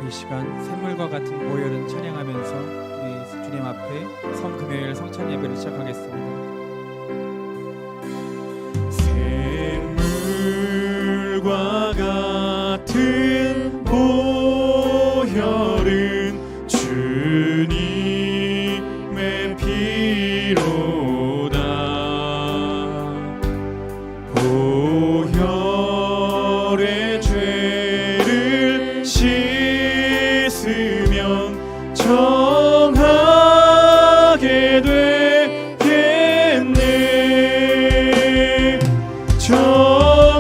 이 시간 샘물과 같은 보혈은 찬양하면서 우리 주님 앞에 성금요일 성찬 예배를 시작하겠습니다. 샘물과 같은 보혈은 주님의 피로다. 보혈의 죄를 씻으면 정하게 되겠네. 정하게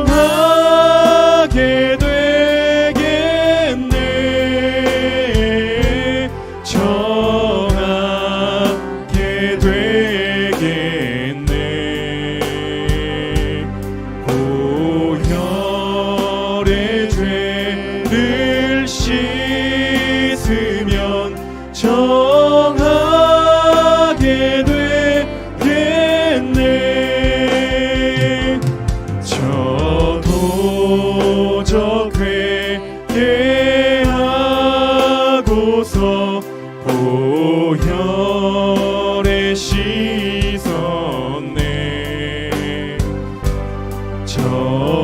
되겠네. 정하게 되겠네. 보혈의 죄를 씻으면 정하게 되겠네. 저도적 회개하고서 보혈에 씻었네.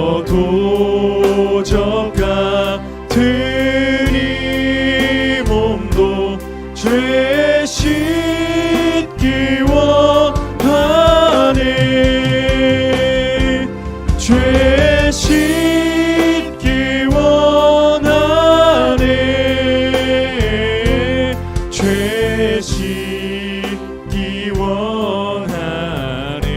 저도적 같은 이 몸도 죄 씻기 원하네. 죄 씻기 원하네. 죄 씻기 원하네.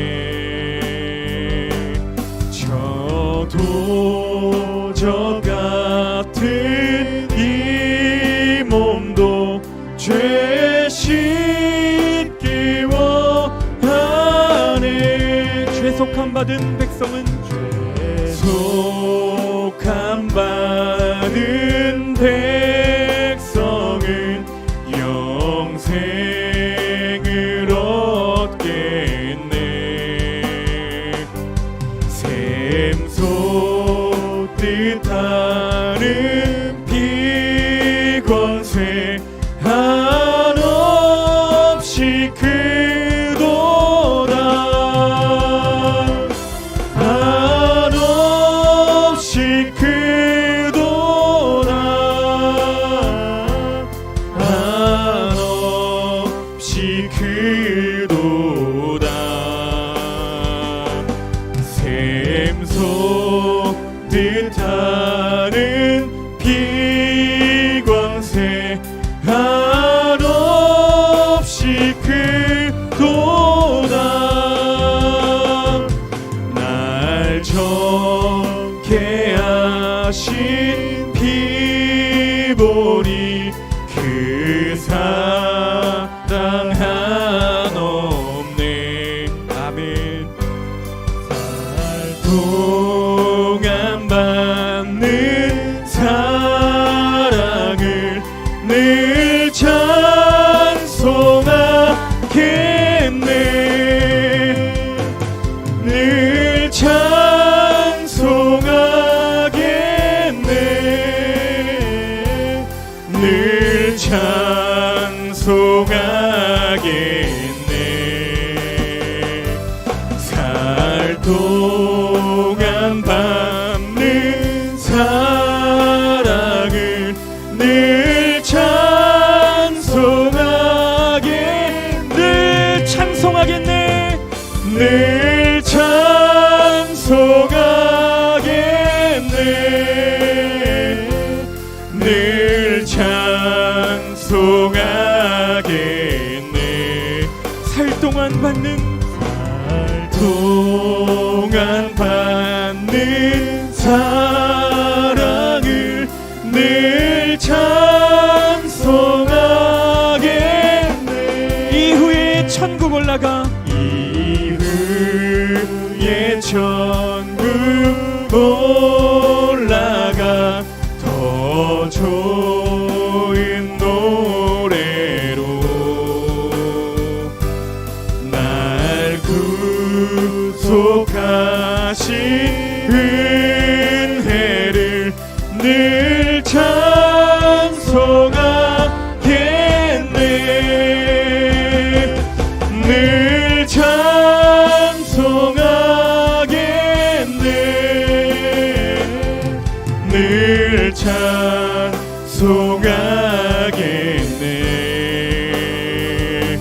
저도적 같은 이 몸도 죄 씻기 원하네. 죄속함 받은 백성은 속함 받은 백성은 영생을 얻겠네. 샘 솟듯 하는 비권세 한없이 크도다. 한없이 크도다. 한없이 크도다. 샘 솟듯 하는 비권세 한없이 크도다. 날 정케 하신 피보니 그 사랑 한없네. 아멘. 동안 받는 사랑을 늘 찬송하겠네. 늘 찬송하겠네. 늘 찬송하겠네. 살 동안 받는 사랑을 늘 찬송하겠네. 늘 찬송하겠네. 늘 찬송하겠네. 살 동안 받는 사랑을 늘 찬송하겠네. 이후에 천국 올라가 이후에 천국 올라가 더 좋은 노래로 날 구속하신 은혜를 늘 찬송 찬송하겠네.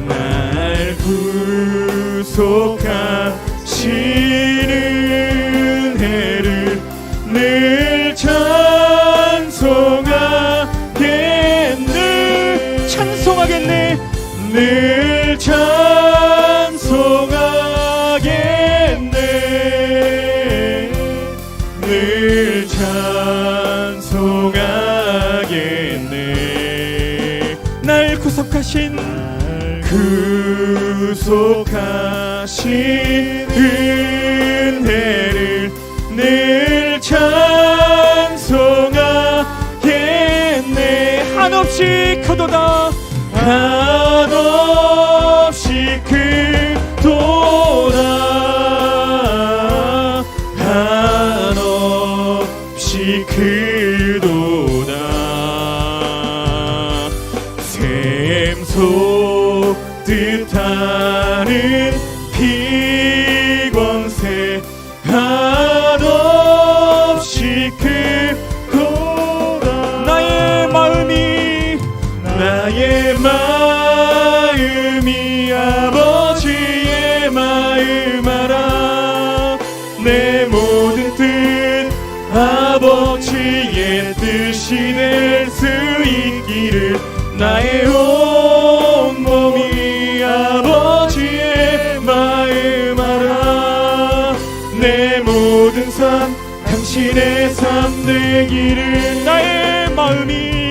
날 구속하시는 해를 늘 찬송하겠네. 찬송하겠네. 늘 찬송하겠네. 늘 찬송하겠네. 날 구속하신 구속하신 은혜를 늘 찬송하겠네. 한없이 크도다. 한없이 크도다. 한없이 크도다. 샘솟 뜻하는 피권세 한없이 크도다. 나의 마음이 아버지의 마음 알아. 내 모든 뜻 아버지의 뜻이 될 수 있기를. 나의 온 몸이 아버지의 마음 알아. 내 모든 삶 당신의 삶 되기를. 나의 마음이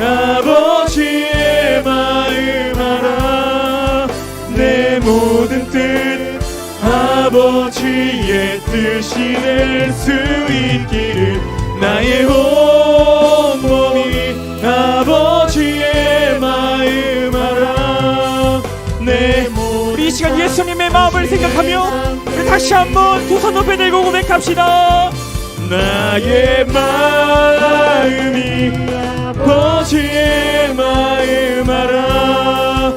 아버지의 마음 알아. 내 모든 뜻 아버지의 뜻이 될 수 있기를. 나의 온 몸이 아버지의 마음 알아. 내 우리 이 시간 예수님의 마음을 생각하며 우리 다시 한번 두 손 높이 들고 고백합시다. 나의 마음이 아버지의 마음 알아.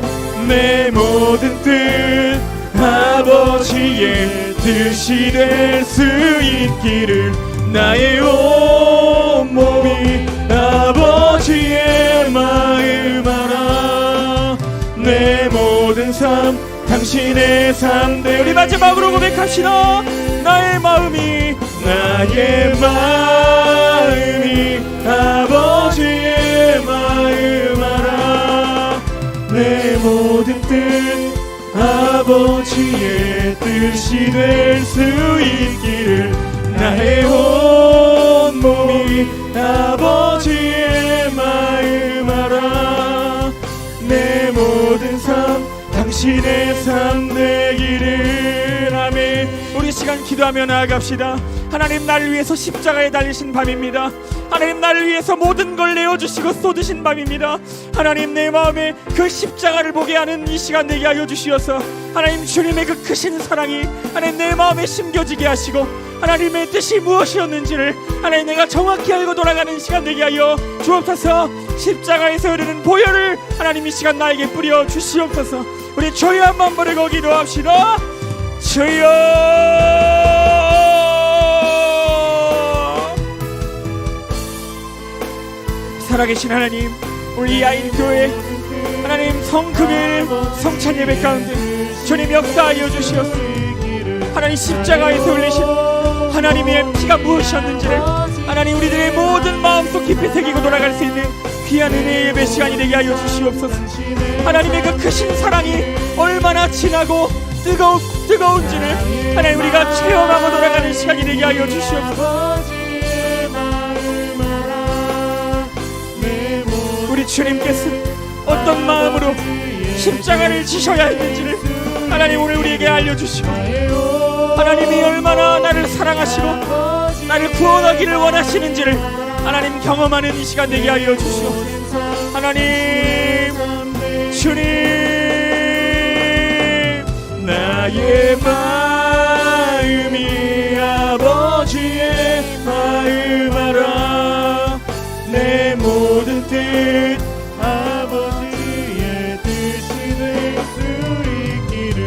내 모든 뜻 아버지의 뜻이 될 수 있기를. 나의 온 몸이 아버지의 마음 알아. 내 모든 삶 당신의 삶 되. 우리 마지막으로 고백합시다. 나의 마음이 아버지의 마음 알아. 내 모든 뜻 아버지의 뜻이 될 수 있기를. 나의 온 몸이 아버지의 마음 알아. 내 모든 삶 당신의 삶 되기를. 아멘. 우리 시간 기도하며 나아갑시다. 하나님, 나를 위해서 십자가에 달리신 밤입니다. 하나님, 나를 위해서 모든 걸 내어주시고 쏟으신 밤입니다. 하나님, 내 마음에 그 십자가를 보게 하는 이 시간 되게 하여 주시어서 하나님, 주님의 그 크신 사랑이 하나님 내 마음에 심겨지게 하시고 하나님의 뜻이 무엇이었는지를 하나님 내가 정확히 알고 돌아가는 시간 되게 하여 주옵소서. 십자가에서 흐르는 보혈을 하나님 이 시간 나에게 뿌려 주시옵소서. 우리 주여 한번 부르고 기도합시다. 주여. 살아계신 하나님, 우리 야인교회 하나님 성금일 성찬 예배 가운데 주님 역사하여 주시옵소서. 하나님 십자가에서 흘리신 하나님의 피가 무엇이었는지를 하나님 우리들의 모든 마음속 깊이 새기고 돌아갈 수 있는 귀한 은혜의 예배 시간이 되게 하여 주시옵소서. 하나님의 그 크신 사랑이 얼마나 진하고 뜨거운지를 하나님 우리가 체험하고 돌아가는 시간이 되게 하여 주시옵소서. 우리 주님께서 어떤 마음으로 십자가를 지셔야 했는지를 하나님 오늘 우리에게 알려주시고 하나님이 얼마나 나를 사랑하시고 나를 구원하기를 원하시는지를 하나님 경험하는 이 시간 되게 하여 주시옵소서. 하나님 주님, 나의 마음이 아버지의 마음 알아. 내 모든 뜻 아버지의 뜻이 될 수 있기를.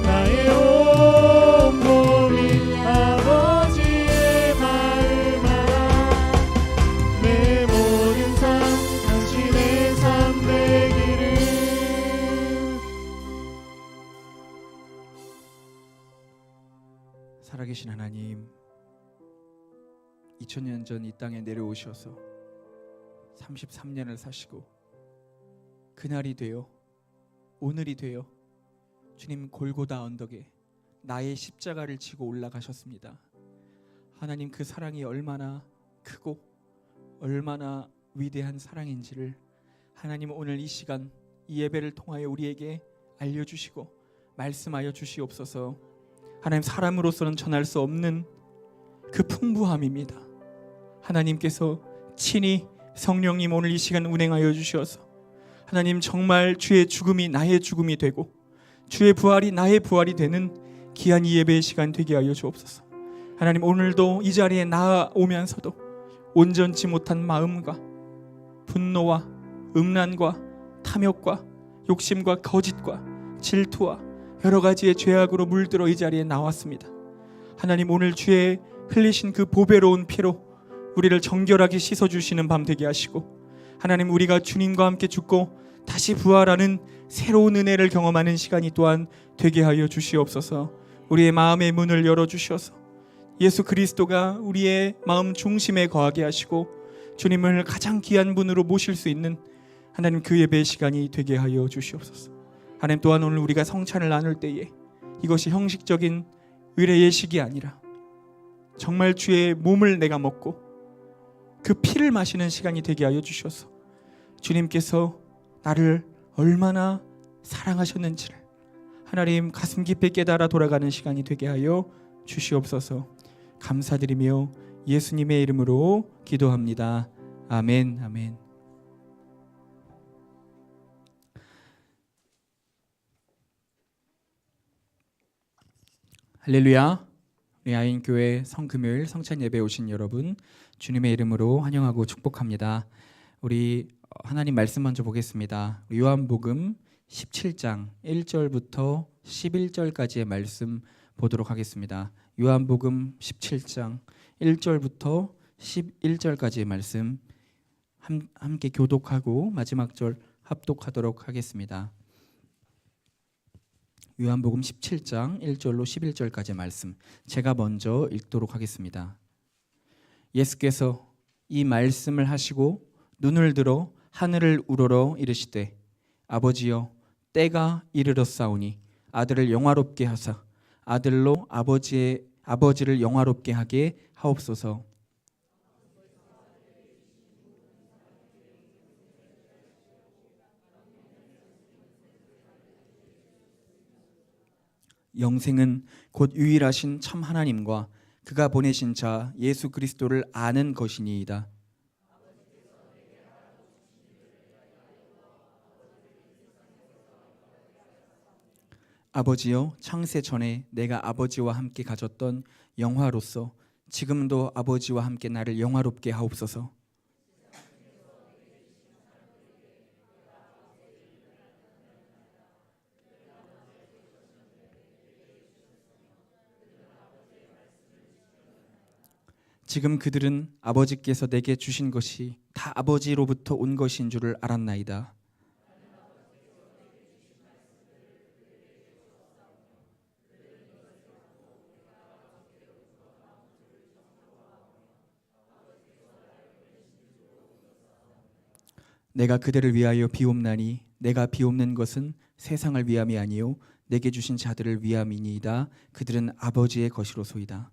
나의 온 몸이 아버지의 살아계신 하나님, 2000년 전 이 땅에 내려오셔서 33년을 사시고 그날이 되어 오늘이 되어 주님 골고다 언덕에 나의 십자가를 지고 올라가셨습니다. 하나님, 그 사랑이 얼마나 크고 얼마나 위대한 사랑인지를 하나님 오늘 이 시간 이 예배를 통하여 우리에게 알려주시고 말씀하여 주시옵소서. 하나님, 사람으로서는 전할 수 없는 그 풍부함입니다. 하나님께서 친히 성령님 오늘 이 시간 운행하여 주셔서 하나님 정말 주의 죽음이 나의 죽음이 되고 주의 부활이 나의 부활이 되는 귀한 이 예배의 시간 되게 하여 주옵소서. 하나님, 오늘도 이 자리에 나아오면서도 온전치 못한 마음과 분노와 음란과 탐욕과 욕심과 거짓과 질투와 여러 가지의 죄악으로 물들어 이 자리에 나왔습니다. 하나님, 오늘 주의 흘리신 그 보배로운 피로 우리를 정결하게 씻어주시는 밤 되게 하시고 하나님, 우리가 주님과 함께 죽고 다시 부활하는 새로운 은혜를 경험하는 시간이 또한 되게 하여 주시옵소서. 우리의 마음의 문을 열어주셔서 예수 그리스도가 우리의 마음 중심에 거하게 하시고 주님을 가장 귀한 분으로 모실 수 있는 하나님 그 예배의 시간이 되게 하여 주시옵소서. 하나님, 또한 오늘 우리가 성찬을 나눌 때에 이것이 형식적인 의례 예식이 아니라 정말 주의 몸을 내가 먹고 그 피를 마시는 시간이 되게 하여 주셔서 주님께서 나를 얼마나 사랑하셨는지를 하나님 가슴 깊이 깨달아 돌아가는 시간이 되게 하여 주시옵소서. 감사드리며 예수님의 이름으로 기도합니다. 아멘. 아멘. 할렐루야. 우리 아인교회 성금요일 성찬 예배 오신 여러분, 주님의 이름으로 환영하고 축복합니다. 우리 하나님 말씀 먼저 보겠습니다. 요한복음 17장 1절부터 11절까지의 말씀 보도록 하겠습니다. 요한복음 17장 1절부터 11절까지의 말씀 함께 교독하고 마지막 절 합독하도록 하겠습니다. 요한복음 17장 1절로 11절까지의 말씀 제가 먼저 읽도록 하겠습니다. 예수께서 이 말씀을 하시고 눈을 들어 하늘을 우러러 이르시되 아버지여, 때가 이르렀사오니 아들을 영화롭게 하사 아들로 아버지를 영화롭게 하게 하옵소서. 영생은 곧 유일하신 참 하나님과 그가 보내신 자 예수 그리스도를 아는 것이니이다. 아버지여, 창세 전에 내가 아버지와 함께 가졌던 영화로서 지금도 아버지와 함께 나를 영화롭게 하옵소서. 지금 그들은 아버지께서 내게 주신 것이 다 아버지로부터 온 것인 줄을 알았나이다. 내가 그들을 위하여 비옵나니 내가 비옵는 것은 세상을 위함이 아니요 내게 주신 자들을 위함이니이다. 그들은 아버지의 것이로소이다.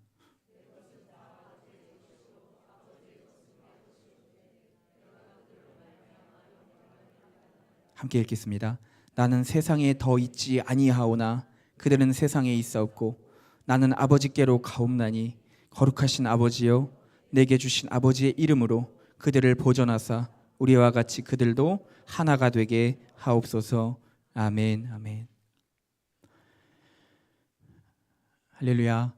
함께 읽겠습니다. 나는 세상에 더 있지 아니하오나 그들은 세상에 있사옵고 나는 아버지께로 가옵나니 거룩하신 아버지여, 내게 주신 아버지의 이름으로 그들을 보존하사 우리와 같이 그들도 하나가 되게 하옵소서. 아멘. 아멘. 할렐루야.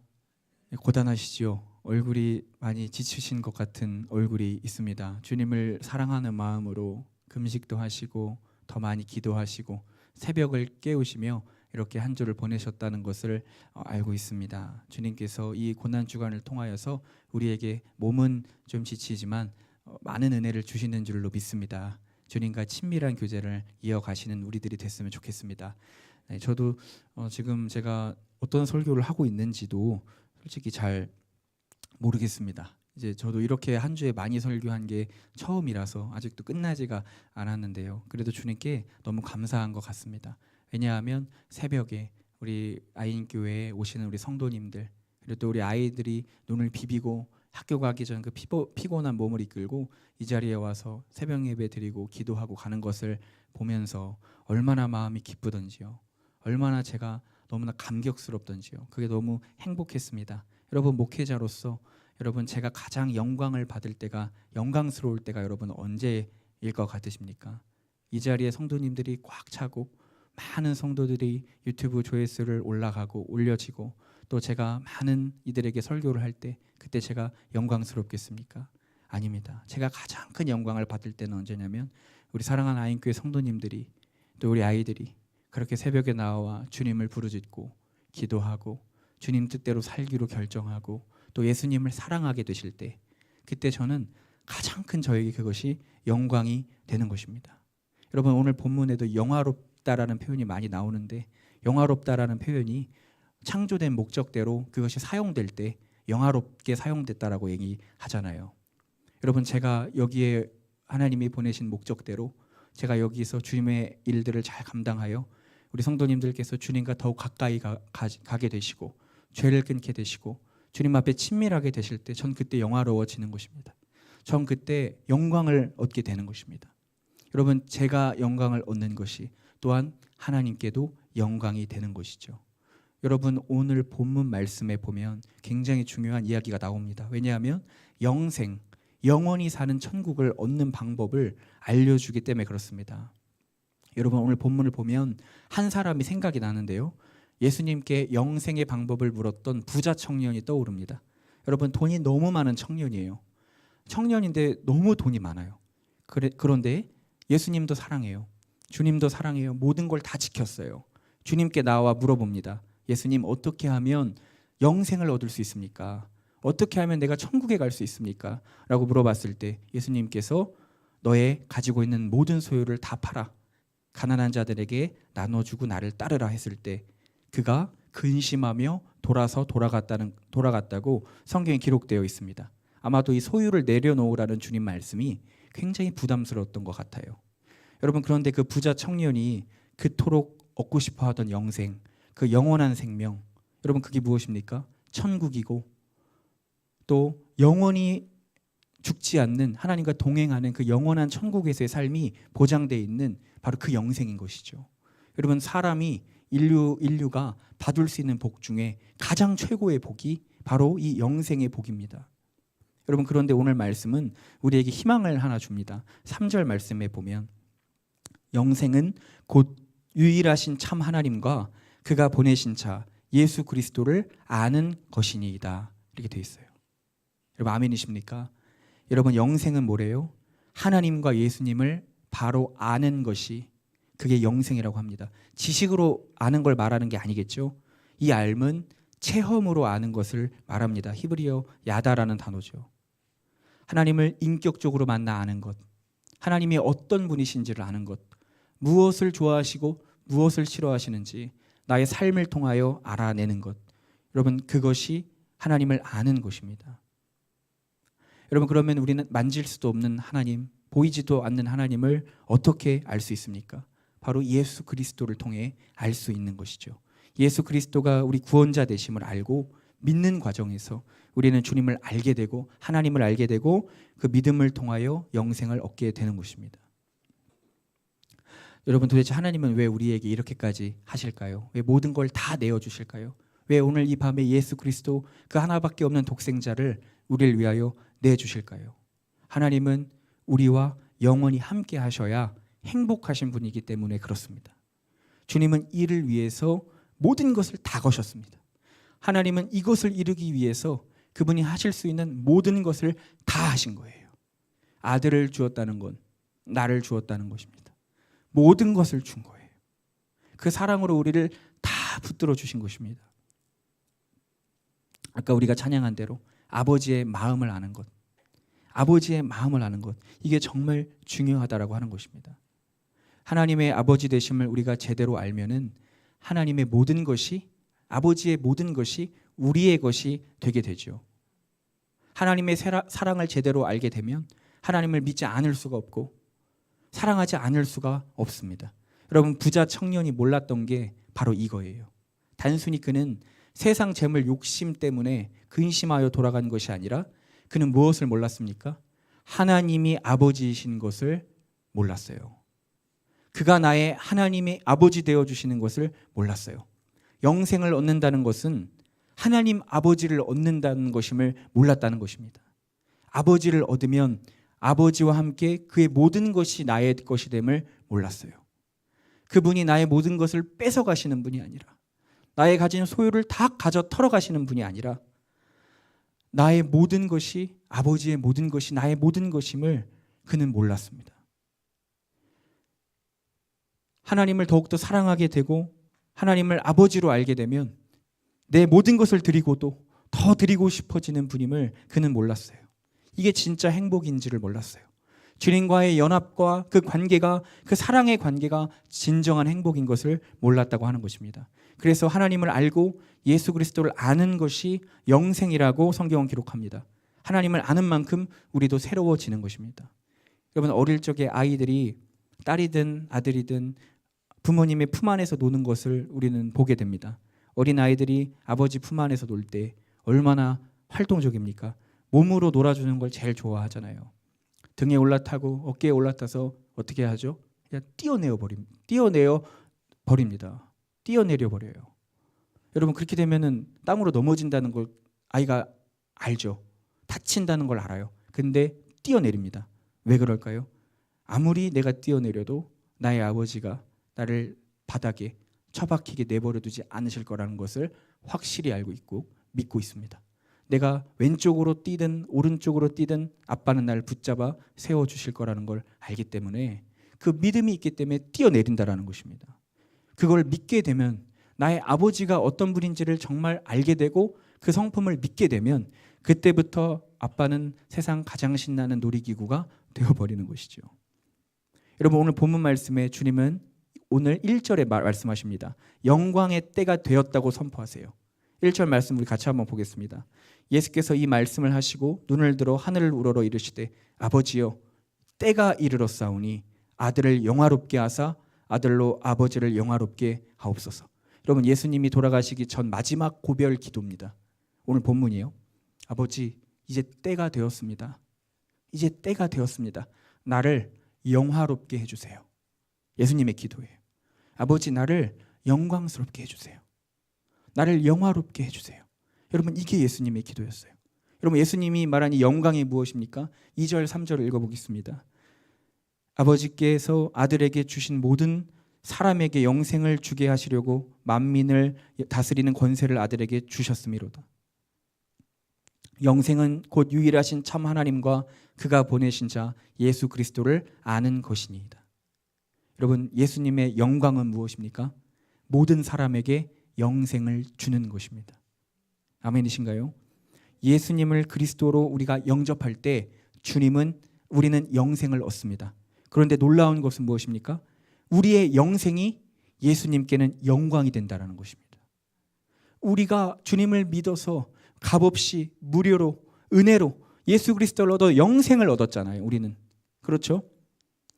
고단하시지요? 얼굴이 많이 지치신 것 같은 얼굴이 있습니다. 주님을 사랑하는 마음으로 금식도 하시고 더 많이 기도하시고 새벽을 깨우시며 이렇게 한 주를 보내셨다는 것을 알고 있습니다. 주님께서 이 고난 주간을 통하여서 우리에게 몸은 좀 지치지만 많은 은혜를 주시는 줄로 믿습니다. 주님과 친밀한 교제를 이어가시는 우리들이 됐으면 좋겠습니다. 저도 지금 제가 어떤 설교를 하고 있는지도 솔직히 잘 모르겠습니다. 이제 저도 이렇게 한 주에 많이 설교한 게 처음이라서 아직도 끝나지가 않았는데요. 그래도 주님께 너무 감사한 것 같습니다. 왜냐하면 새벽에 우리 아인교회에 오시는 우리 성도님들, 그리고 또 우리 아이들이 눈을 비비고 학교 가기 전 그 피곤한 몸을 이끌고 이 자리에 와서 새벽 예배 드리고 기도하고 가는 것을 보면서 얼마나 마음이 기쁘던지요. 얼마나 제가 너무나 감격스럽던지요. 그게 너무 행복했습니다. 여러분, 목회자로서 여러분, 제가 가장 영광을 받을 때가, 영광스러울 때가 여러분 언제일 것 같으십니까? 이 자리에 성도님들이 꽉 차고 많은 성도들이 유튜브 조회수를 올라가고 올려지고 또 제가 많은 이들에게 설교를 할 때 그때 제가 영광스럽겠습니까? 아닙니다. 제가 가장 큰 영광을 받을 때는 언제냐면 우리 사랑하는 아인교회 성도님들이 또 우리 아이들이 그렇게 새벽에 나와 주님을 부르짖고 기도하고 주님 뜻대로 살기로 결정하고 또 예수님을 사랑하게 되실 때, 그때 저는 가장 큰 저에게 그것이 영광이 되는 것입니다. 여러분, 오늘 본문에도 영화롭다라는 표현이 많이 나오는데, 영화롭다라는 표현이 창조된 목적대로 그것이 사용될 때 영화롭게 사용됐다라고 얘기하잖아요. 여러분, 제가 여기에 하나님이 보내신 목적대로 제가 여기서 주님의 일들을 잘 감당하여 우리 성도님들께서 주님과 더욱 가까이 가게 되시고 죄를 끊게 되시고 주님 앞에 친밀하게 되실 때 전 그때 영화로워지는 것입니다. 전 그때 영광을 얻게 되는 것입니다. 여러분, 제가 영광을 얻는 것이 또한 하나님께도 영광이 되는 것이죠. 여러분, 오늘 본문 말씀에 보면 굉장히 중요한 이야기가 나옵니다. 왜냐하면 영생, 영원히 사는 천국을 얻는 방법을 알려주기 때문에 그렇습니다. 여러분, 오늘 본문을 보면 한 사람이 생각이 나는데요. 예수님께 영생의 방법을 물었던 부자 청년이 떠오릅니다. 여러분, 돈이 너무 많은 청년이에요. 청년인데 너무 돈이 많아요. 그런데 예수님도 사랑해요. 주님도 사랑해요. 모든 걸 다 지켰어요. 주님께 나와 물어봅니다. 예수님, 어떻게 하면 영생을 얻을 수 있습니까? 어떻게 하면 내가 천국에 갈 수 있습니까? 라고 물어봤을 때 예수님께서 너의 가지고 있는 모든 소유를 다 팔아 가난한 자들에게 나눠주고 나를 따르라 했을 때 그가 근심하며 돌아갔다고 성경에 기록되어 있습니다. 아마도 이 소유를 내려놓으라는 주님 말씀이 굉장히 부담스러웠던 것 같아요. 여러분, 그런데 그 부자 청년이 그토록 얻고 싶어 하던 영생, 그 영원한 생명, 여러분, 그게 무엇입니까? 천국이고 또 영원히 죽지 않는 하나님과 동행하는 그 영원한 천국에서의 삶이 보장되어 있는 바로 그 영생인 것이죠. 여러분, 사람이 인류가 받을 수 있는 복 중에 가장 최고의 복이 바로 이 영생의 복입니다. 여러분, 그런데 오늘 말씀은 우리에게 희망을 하나 줍니다. 3절 말씀에 보면 영생은 곧 유일하신 참 하나님과 그가 보내신 자 예수 그리스도를 아는 것이니이다. 이렇게 되어 있어요. 여러분, 아멘이십니까? 여러분, 영생은 뭐래요? 하나님과 예수님을 바로 아는 것이, 그게 영생이라고 합니다. 지식으로 아는 걸 말하는 게 아니겠죠. 이 알은 체험으로 아는 것을 말합니다. 히브리어 야다라는 단어죠. 하나님을 인격적으로 만나 아는 것, 하나님이 어떤 분이신지를 아는 것, 무엇을 좋아하시고 무엇을 싫어하시는지 나의 삶을 통하여 알아내는 것, 여러분, 그것이 하나님을 아는 것입니다. 여러분, 그러면 우리는 만질 수도 없는 하나님, 보이지도 않는 하나님을 어떻게 알 수 있습니까? 바로 예수 그리스도를 통해 알 수 있는 것이죠. 예수 그리스도가 우리 구원자 되심을 알고 믿는 과정에서 우리는 주님을 알게 되고 하나님을 알게 되고 그 믿음을 통하여 영생을 얻게 되는 것입니다. 여러분, 도대체 하나님은 왜 우리에게 이렇게까지 하실까요? 왜 모든 걸 다 내어주실까요? 왜 오늘 이 밤에 예수 그리스도 그 하나밖에 없는 독생자를 우리를 위하여 내주실까요? 하나님은 우리와 영원히 함께 하셔야 행복하신 분이기 때문에 그렇습니다. 주님은 이를 위해서 모든 것을 다 거셨습니다. 하나님은 이것을 이루기 위해서 그분이 하실 수 있는 모든 것을 다 하신 거예요. 아들을 주었다는 건 나를 주었다는 것입니다. 모든 것을 준 거예요. 그 사랑으로 우리를 다 붙들어 주신 것입니다. 아까 우리가 찬양한 대로 아버지의 마음을 아는 것, 아버지의 마음을 아는 것, 이게 정말 중요하다라고 하는 것입니다. 하나님의 아버지 되심을 우리가 제대로 알면은 하나님의 모든 것이 아버지의 모든 것이 우리의 것이 되게 되죠. 하나님의 사랑을 제대로 알게 되면 하나님을 믿지 않을 수가 없고 사랑하지 않을 수가 없습니다. 여러분, 부자 청년이 몰랐던 게 바로 이거예요. 단순히 그는 세상 재물 욕심 때문에 근심하여 돌아간 것이 아니라 그는 무엇을 몰랐습니까? 하나님이 아버지이신 것을 몰랐어요. 그가 나의 하나님의 아버지 되어주시는 것을 몰랐어요. 영생을 얻는다는 것은 하나님 아버지를 얻는다는 것임을 몰랐다는 것입니다. 아버지를 얻으면 아버지와 함께 그의 모든 것이 나의 것이 됨을 몰랐어요. 그분이 나의 모든 것을 뺏어가시는 분이 아니라, 나의 가진 소유를 다 가져 털어가시는 분이 아니라, 나의 모든 것이 아버지의 모든 것이 나의 모든 것임을 그는 몰랐습니다. 하나님을 더욱더 사랑하게 되고 하나님을 아버지로 알게 되면 내 모든 것을 드리고도 더 드리고 싶어지는 분임을 그는 몰랐어요. 이게 진짜 행복인지를 몰랐어요. 주님과의 연합과 그 관계가, 그 사랑의 관계가 진정한 행복인 것을 몰랐다고 하는 것입니다. 그래서 하나님을 알고 예수 그리스도를 아는 것이 영생이라고 성경은 기록합니다. 하나님을 아는 만큼 우리도 새로워지는 것입니다. 여러분, 어릴 적에 아이들이 딸이든 아들이든 부모님의 품 안에서 노는 것을 우리는 보게 됩니다. 어린 아이들이 아버지 품 안에서 놀 때 얼마나 활동적입니까? 몸으로 놀아주는 걸 제일 좋아하잖아요. 등에 올라타고 어깨에 올라타서 어떻게 하죠? 그냥 뛰어내려 버립니다. 뛰어내려 버려요. 여러분, 그렇게 되면은 땅으로 넘어진다는 걸 아이가 알죠. 다친다는 걸 알아요. 근데 뛰어내립니다. 왜 그럴까요? 아무리 내가 뛰어내려도 나의 아버지가 나를 바닥에 처박히게 내버려 두지 않으실 거라는 것을 확실히 알고 있고 믿고 있습니다. 내가 왼쪽으로 뛰든 오른쪽으로 뛰든 아빠는 나를 붙잡아 세워주실 거라는 걸 알기 때문에, 그 믿음이 있기 때문에 뛰어내린다라는 것입니다. 그걸 믿게 되면, 나의 아버지가 어떤 분인지를 정말 알게 되고 그 성품을 믿게 되면, 그때부터 아빠는 세상 가장 신나는 놀이기구가 되어버리는 것이죠. 여러분, 오늘 본문 말씀에 주님은 오늘 1절에 말씀하십니다. 영광의 때가 되었다고 선포하세요. 1절 말씀 우리 같이 한번 보겠습니다. 예수께서 이 말씀을 하시고 눈을 들어 하늘을 우러러 이르시되, 아버지여, 때가 이르렀사오니 아들을 영화롭게 하사 아들로 아버지를 영화롭게 하옵소서. 여러분, 예수님이 돌아가시기 전 마지막 고별 기도입니다. 오늘 본문이에요. 아버지, 이제 때가 되었습니다. 이제 때가 되었습니다. 나를 영화롭게 해주세요. 예수님의 기도예요. 아버지, 나를 영광스럽게 해주세요. 나를 영화롭게 해주세요. 여러분, 이게 예수님의 기도였어요. 여러분, 예수님이 말한 이 영광이 무엇입니까? 2절 3절을 읽어보겠습니다. 아버지께서 아들에게 주신 모든 사람에게 영생을 주게 하시려고 만민을 다스리는 권세를 아들에게 주셨음이로다. 영생은 곧 유일하신 참 하나님과 그가 보내신 자 예수 그리스도를 아는 것이니이다. 여러분, 예수님의 영광은 무엇입니까? 모든 사람에게 영생을 주는 것입니다. 아멘이신가요? 예수님을 그리스도로 우리가 영접할 때 우리는 영생을 얻습니다. 그런데 놀라운 것은 무엇입니까? 우리의 영생이 예수님께는 영광이 된다는 것입니다. 우리가 주님을 믿어서 값없이 무료로 은혜로 예수 그리스도를 얻어 영생을 얻었잖아요. 우리는. 그렇죠?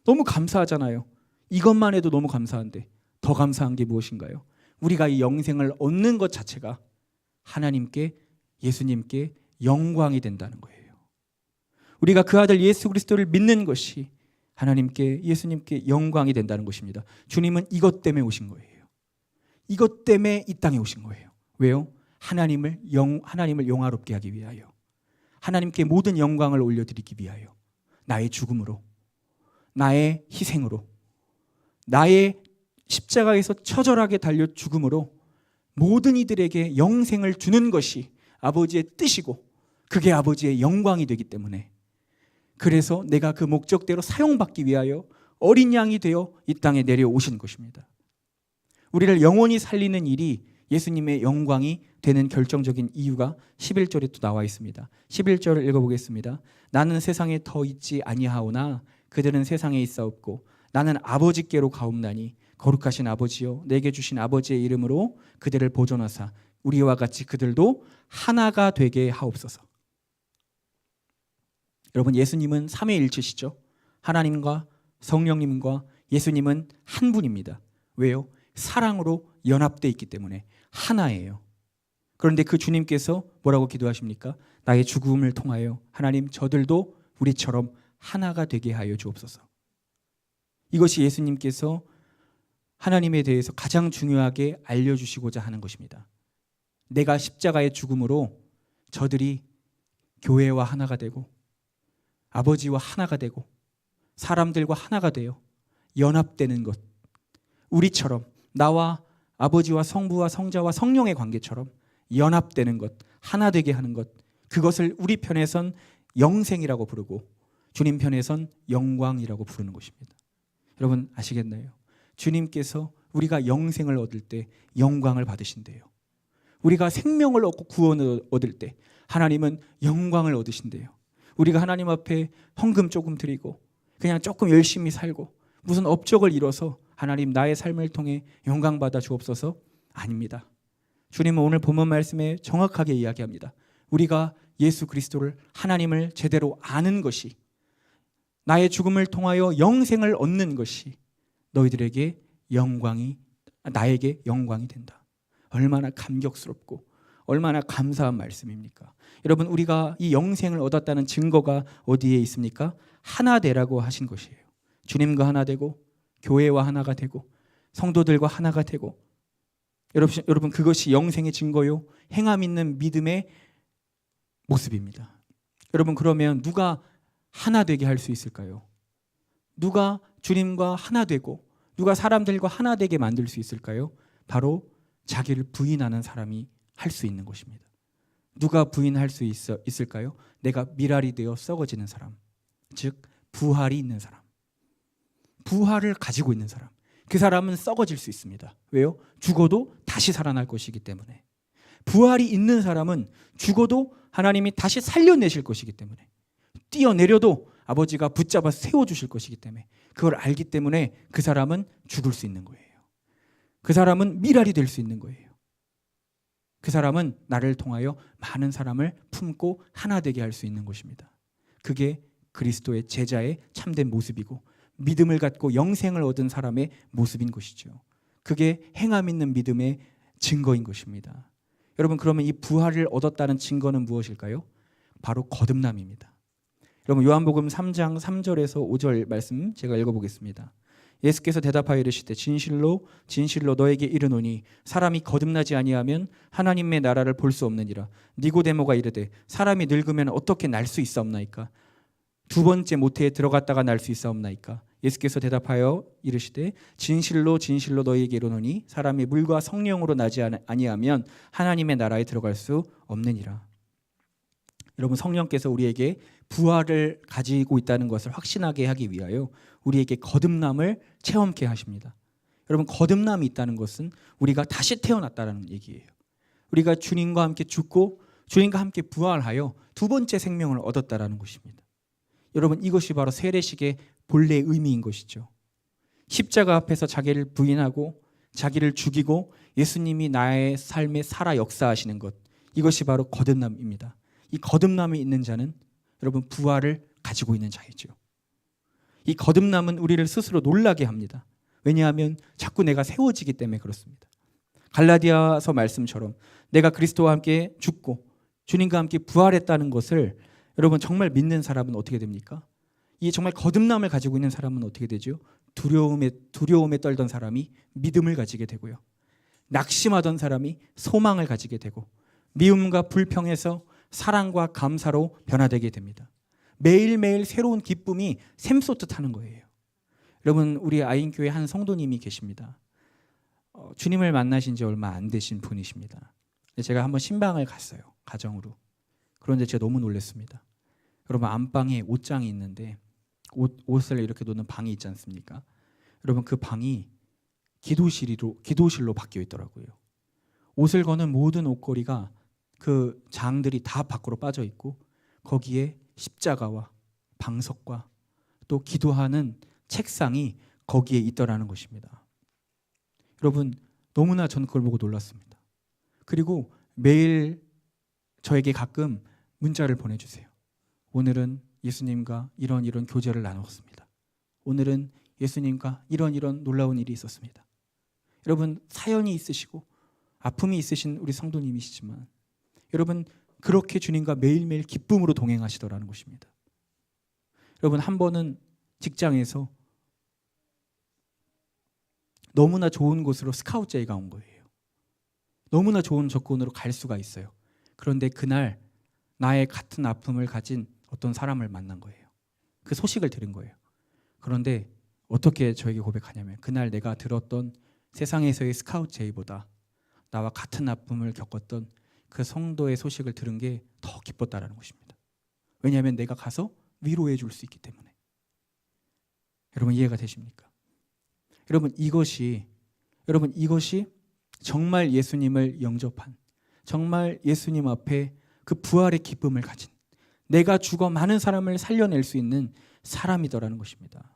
너무 감사하잖아요. 이것만 해도 너무 감사한데 더 감사한 게 무엇인가요? 우리가 이 영생을 얻는 것 자체가 하나님께, 예수님께 영광이 된다는 거예요. 우리가 그 아들 예수 그리스도를 믿는 것이 하나님께, 예수님께 영광이 된다는 것입니다. 주님은 이것 때문에 오신 거예요. 이것 때문에 이 땅에 오신 거예요. 왜요? 하나님을 영화롭게 하기 위하여, 하나님께 모든 영광을 올려드리기 위하여, 나의 죽음으로, 나의 희생으로, 나의 십자가에서 처절하게 달려 죽음으로 모든 이들에게 영생을 주는 것이 아버지의 뜻이고, 그게 아버지의 영광이 되기 때문에, 그래서 내가 그 목적대로 사용받기 위하여 어린 양이 되어 이 땅에 내려오신 것입니다. 우리를 영원히 살리는 일이 예수님의 영광이 되는 결정적인 이유가 11절에 또 나와 있습니다. 11절을 읽어보겠습니다. 나는 세상에 더 있지 아니하오나 그들은 세상에 있사옵고 나는 아버지께로 가옵나니 거룩하신 아버지여, 내게 주신 아버지의 이름으로 그들을 보존하사 우리와 같이 그들도 하나가 되게 하옵소서. 여러분, 예수님은 삼위일체시죠. 하나님과 성령님과 예수님은 한 분입니다. 왜요? 사랑으로 연합되어 있기 때문에 하나예요. 그런데 그 주님께서 뭐라고 기도하십니까? 나의 죽음을 통하여 하나님 저들도 우리처럼 하나가 되게 하여 주옵소서. 이것이 예수님께서 하나님에 대해서 가장 중요하게 알려주시고자 하는 것입니다. 내가 십자가의 죽음으로 저들이 교회와 하나가 되고 아버지와 하나가 되고 사람들과 하나가 되어 연합되는 것, 우리처럼 나와 아버지와 성부와 성자와 성령의 관계처럼 연합되는 것, 하나 되게 하는 것, 그것을 우리 편에선 영생이라고 부르고 주님 편에선 영광이라고 부르는 것입니다. 여러분 아시겠나요? 주님께서 우리가 영생을 얻을 때 영광을 받으신대요. 우리가 생명을 얻고 구원을 얻을 때 하나님은 영광을 얻으신대요. 우리가 하나님 앞에 헌금 조금 드리고 그냥 조금 열심히 살고 무슨 업적을 이뤄서 하나님 나의 삶을 통해 영광 받아 주옵소서? 아닙니다. 주님은 오늘 본문 말씀에 정확하게 이야기합니다. 우리가 예수 그리스도를 하나님을 제대로 아는 것이, 나의 죽음을 통하여 영생을 얻는 것이 너희들에게 나에게 영광이 된다. 얼마나 감격스럽고 얼마나 감사한 말씀입니까? 여러분, 우리가 이 영생을 얻었다는 증거가 어디에 있습니까? 하나 되라고 하신 것이에요. 주님과 하나 되고 교회와 하나가 되고 성도들과 하나가 되고, 여러분 그것이 영생의 증거요, 행함 있는 믿음의 모습입니다. 여러분, 그러면 누가 하나 되게 할 수 있을까요? 누가 주님과 하나 되고 누가 사람들과 하나 되게 만들 수 있을까요? 바로 자기를 부인하는 사람이 할 수 있는 것입니다. 누가 부인할 수 있을까요? 내가 미랄이 되어 썩어지는 사람, 즉 부활이 있는 사람, 부활을 가지고 있는 사람, 그 사람은 썩어질 수 있습니다. 왜요? 죽어도 다시 살아날 것이기 때문에. 부활이 있는 사람은 죽어도 하나님이 다시 살려내실 것이기 때문에, 뛰어내려도 아버지가 붙잡아 세워주실 것이기 때문에, 그걸 알기 때문에 그 사람은 죽을 수 있는 거예요. 그 사람은 미랄이 될 수 있는 거예요. 그 사람은 나를 통하여 많은 사람을 품고 하나 되게 할 수 있는 것입니다. 그게 그리스도의 제자의 참된 모습이고 믿음을 갖고 영생을 얻은 사람의 모습인 것이죠. 그게 행함 있는 믿음의 증거인 것입니다. 여러분, 그러면 이 부활을 얻었다는 증거는 무엇일까요? 바로 거듭남입니다. 여러분, 요한복음 3장 3절에서 5절 말씀 제가 읽어보겠습니다. 예수께서 대답하여 이르시되 진실로 진실로 너에게 이르노니 사람이 거듭나지 아니하면 하나님의 나라를 볼 수 없느니라. 니고데모가 이르되 사람이 늙으면 어떻게 날 수 있사옵나이까? 두 번째 모태에 들어갔다가 날 수 있사옵나이까? 예수께서 대답하여 이르시되 진실로 진실로 너희에게 이르노니 사람이 물과 성령으로 나지 아니하면 하나님의 나라에 들어갈 수 없느니라. 여러분, 성령께서 우리에게 부활을 가지고 있다는 것을 확신하게 하기 위하여 우리에게 거듭남을 체험케 하십니다. 여러분, 거듭남이 있다는 것은 우리가 다시 태어났다는 얘기예요. 우리가 주님과 함께 죽고 주님과 함께 부활하여 두 번째 생명을 얻었다라는 것입니다. 여러분, 이것이 바로 세례식의 본래의 의미인 것이죠. 십자가 앞에서 자기를 부인하고 자기를 죽이고 예수님이 나의 삶에 살아 역사하시는 것, 이것이 바로 거듭남입니다. 이 거듭남이 있는 자는 여러분 부활을 가지고 있는 자이죠. 이 거듭남은 우리를 스스로 놀라게 합니다. 왜냐하면 자꾸 내가 세워지기 때문에 그렇습니다. 갈라디아서 말씀처럼 내가 그리스도와 함께 죽고 주님과 함께 부활했다는 것을 여러분 정말 믿는 사람은 어떻게 됩니까? 이 정말 거듭남을 가지고 있는 사람은 어떻게 되죠? 두려움에 떨던 사람이 믿음을 가지게 되고요. 낙심하던 사람이 소망을 가지게 되고, 미움과 불평에서 사랑과 감사로 변화되게 됩니다. 매일매일 새로운 기쁨이 샘솟듯 하는 거예요. 여러분, 우리 아인교회 한 성도님이 계십니다. 주님을 만나신 지 얼마 안 되신 분이십니다. 제가 한번 신방을 갔어요, 가정으로. 그런데 제가 너무 놀랐습니다. 여러분, 안방에 옷장이 있는데 옷을 이렇게 놓는 방이 있지 않습니까? 여러분, 그 방이 기도실로 바뀌어 있더라고요. 옷을 거는 모든 옷걸이가 그 장들이 다 밖으로 빠져 있고, 거기에 십자가와 방석과 또 기도하는 책상이 거기에 있더라는 것입니다. 여러분, 너무나 저는 그걸 보고 놀랐습니다. 그리고 매일 저에게 가끔 문자를 보내주세요. 오늘은 예수님과 이런 교제를 나누었습니다. 오늘은 예수님과 이런 놀라운 일이 있었습니다. 여러분, 사연이 있으시고 아픔이 있으신 우리 성도님이시지만 여러분, 그렇게 주님과 매일매일 기쁨으로 동행하시더라는 것입니다. 여러분, 한 번은 직장에서 너무나 좋은 곳으로 스카우트제의가 온 거예요. 너무나 좋은 조건으로 갈 수가 있어요. 그런데 그날 나의 같은 아픔을 가진 어떤 사람을 만난 거예요. 그 소식을 들은 거예요. 그런데 어떻게 저에게 고백하냐면 그날 내가 들었던 세상에서의 스카우트제의보다 나와 같은 아픔을 겪었던 그 성도의 소식을 들은 게 더 기뻤다라는 것입니다. 왜냐하면 내가 가서 위로해 줄 수 있기 때문에. 여러분, 이해가 되십니까? 여러분, 이것이 정말 예수님을 영접한, 정말 예수님 앞에 그 부활의 기쁨을 가진, 내가 죽어 많은 사람을 살려낼 수 있는 사람이더라는 것입니다.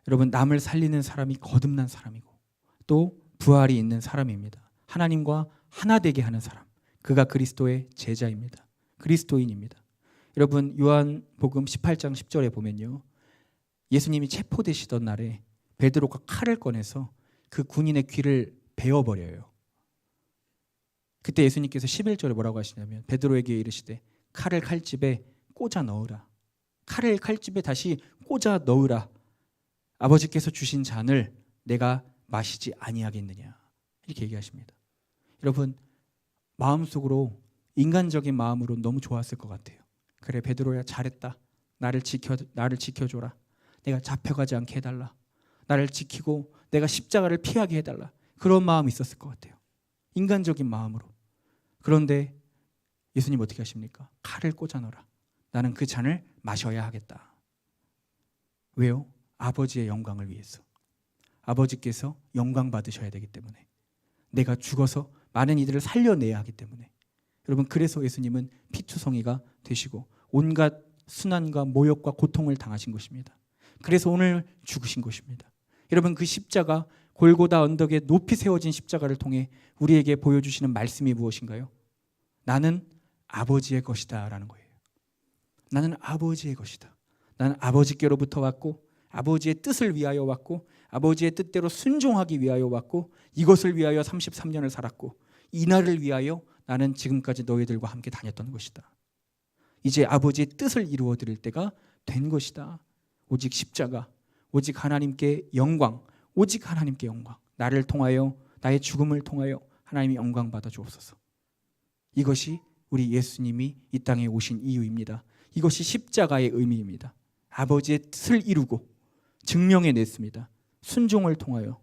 여러분, 남을 살리는 사람이 거듭난 사람이고 또 부활이 있는 사람입니다. 하나님과 하나 되게 하는 사람, 그가 그리스도의 제자입니다. 그리스도인입니다. 여러분, 요한복음 18장 10절에 보면요, 예수님이 체포되시던 날에 베드로가 칼을 꺼내서 그 군인의 귀를 베어버려요. 그때 예수님께서 11절에 뭐라고 하시냐면 베드로에게 이르시되 칼을 칼집에 꽂아 넣으라. 칼을 칼집에 다시 꽂아 넣으라. 아버지께서 주신 잔을 내가 마시지 아니하겠느냐, 이렇게 얘기하십니다. 여러분, 마음속으로 인간적인 마음으로 너무 좋았을 것 같아요. 그래, 베드로야, 잘했다. 나를 지켜줘라. 내가 잡혀가지 않게 해달라. 나를 지키고 내가 십자가를 피하게 해달라. 그런 마음이 있었을 것 같아요. 인간적인 마음으로. 그런데 예수님 어떻게 하십니까? 칼을 꽂아 넣어라. 나는 그 잔을 마셔야 하겠다. 왜요? 아버지의 영광을 위해서. 아버지께서 영광 받으셔야 되기 때문에. 내가 죽어서 많은 이들을 살려내야 하기 때문에. 여러분, 그래서 예수님은 피투성이가 되시고 온갖 순환과 모욕과 고통을 당하신 것입니다. 그래서 오늘 죽으신 것입니다. 여러분, 그 십자가, 골고다 언덕에 높이 세워진 십자가를 통해 우리에게 보여주시는 말씀이 무엇인가요? 나는 아버지의 것이다 라는 거예요. 나는 아버지의 것이다. 나는 아버지께로부터 왔고 아버지의 뜻을 위하여 왔고 아버지의 뜻대로 순종하기 위하여 왔고 이것을 위하여 33년을 살았고 이날을 위하여 나는 지금까지 너희들과 함께 다녔던 것이다. 이제 아버지의 뜻을 이루어 드릴 때가 된 것이다. 오직 십자가, 오직 하나님께 영광, 오직 하나님께 영광. 나를 통하여, 나의 죽음을 통하여 하나님이 영광 받아 주옵소서. 이것이 우리 예수님이 이 땅에 오신 이유입니다. 이것이 십자가의 의미입니다. 아버지의 뜻을 이루고 증명해냈습니다. 순종을 통하여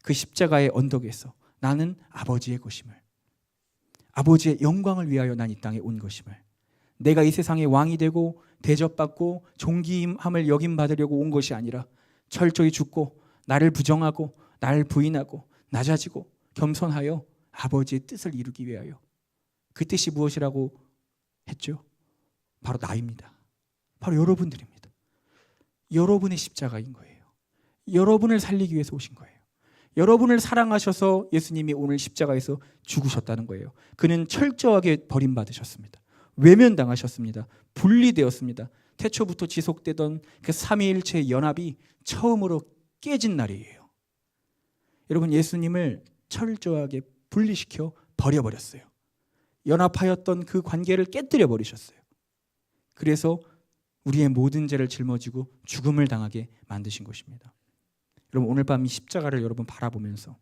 그 십자가의 언덕에서 나는 아버지의 것임을, 아버지의 영광을 위하여 난 이 땅에 온 것임을, 내가 이 세상의 왕이 되고 대접받고 존귀함을 여김받으려고 온 것이 아니라 철저히 죽고 나를 부정하고 나를 부인하고 낮아지고 겸손하여 아버지의 뜻을 이루기 위하여. 그 뜻이 무엇이라고 했죠? 바로 나입니다. 바로 여러분들입니다. 여러분의 십자가인 거예요. 여러분을 살리기 위해서 오신 거예요. 여러분을 사랑하셔서 예수님이 오늘 십자가에서 죽으셨다는 거예요. 그는 철저하게 버림받으셨습니다. 외면당하셨습니다. 분리되었습니다. 태초부터 지속되던 그 삼위일체의 연합이 처음으로 깨진 날이에요. 여러분, 예수님을 철저하게 분리시켜 버려버렸어요. 연합하였던 그 관계를 깨뜨려 버리셨어요. 그래서 우리의 모든 죄를 짊어지고 죽음을 당하게 만드신 것입니다. 여러분, 오늘 밤 이 십자가를 여러분 바라보면서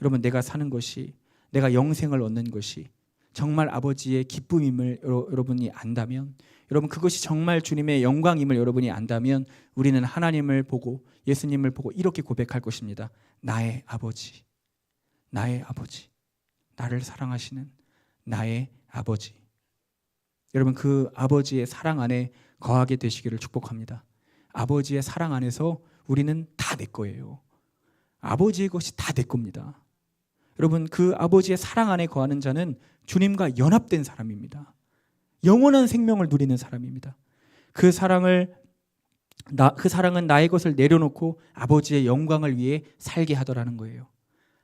여러분, 내가 사는 것이, 내가 영생을 얻는 것이 정말 아버지의 기쁨임을 여러분이 안다면, 여러분 그것이 정말 주님의 영광임을 여러분이 안다면 우리는 하나님을 보고 예수님을 보고 이렇게 고백할 것입니다. 나의 아버지, 나의 아버지, 나를 사랑하시는 나의 아버지. 여러분, 그 아버지의 사랑 안에 거하게 되시기를 축복합니다. 아버지의 사랑 안에서 우리는 다 내 거예요. 아버지의 것이 다 내 겁니다. 여러분, 그 아버지의 사랑 안에 거하는 자는 주님과 연합된 사람입니다. 영원한 생명을 누리는 사람입니다. 그 사랑은 나의 것을 내려놓고 아버지의 영광을 위해 살게 하더라는 거예요.